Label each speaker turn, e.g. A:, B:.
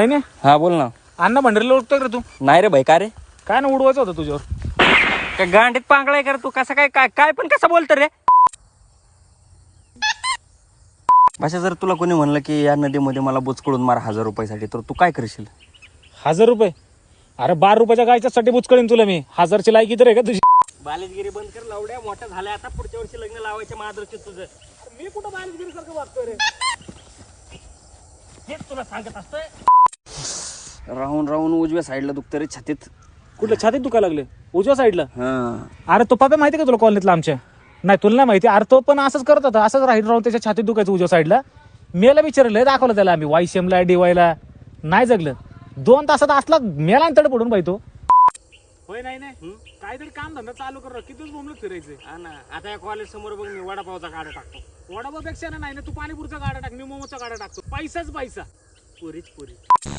A: नाही ना.
B: हा बोल ना.
A: अण्णा भंडारीला ओळखतोय का रे तू?
B: नाही रे भाई, का रे?
A: काय ना उडवायचं होतं तुझ्यावर.
B: काय गांडीत पांगळाय कर तू? कसं काय काय काय पण कसं बोलत रे? भाषा, जर तुला कोणी म्हणलं की या नदीमध्ये मला बुचकळून मार 1000 रुपयासाठी, तर तू काय करशील?
A: 1000 रुपये? अरे 12 रुपयाच्या गायच्या साठी बुचकळीन तुला मी. 1000ची लायकी तर आहे का तुझी?
B: बालेजगिरी बंद कर लावड्या. मोठा झालाय आता, पुढच्या वर्षी लग्न लावायचे मादरची तुझं.
A: मी कुठं बालगिरी सारखं वागतोय रे?
B: हेच तुला सांगत असतोय. राहून राहून उजव्या साईडला दुखतं रे छातीत.
A: कुठल्या छातीत दुखायला लागले? उजव्या साईडला?
B: हा.
A: अरे तो पापा माहिती का तुला कॉलनीतला आमच्या? नाही तुला नाही माहिती. अरे तो पण असंच करत होता, असंच राहील राहून त्याच्या छातीत दुखायचं उजव्या साईडला. मेला विचारलं, दाखवलं त्याला आम्ही वायशेमला डिवायला. नाही जगलं. 2 तासात असला मेला तड पडून बाई तो. होय नाही नाही काहीतरी काम धंदा चालू कर. किती दिवस बोंबलत फिरायचे?
B: हा ना. आता या कॉलेज समोर बघ, मी वडापावचा गाडा टाकतो.
A: वडापाव पेक्षा नाही ना, तू पाणीपुरचा गाडा टाक, मी मोमोचा गाडा टाकतो. पैसाच पैसा.
B: पुरीच पुरी.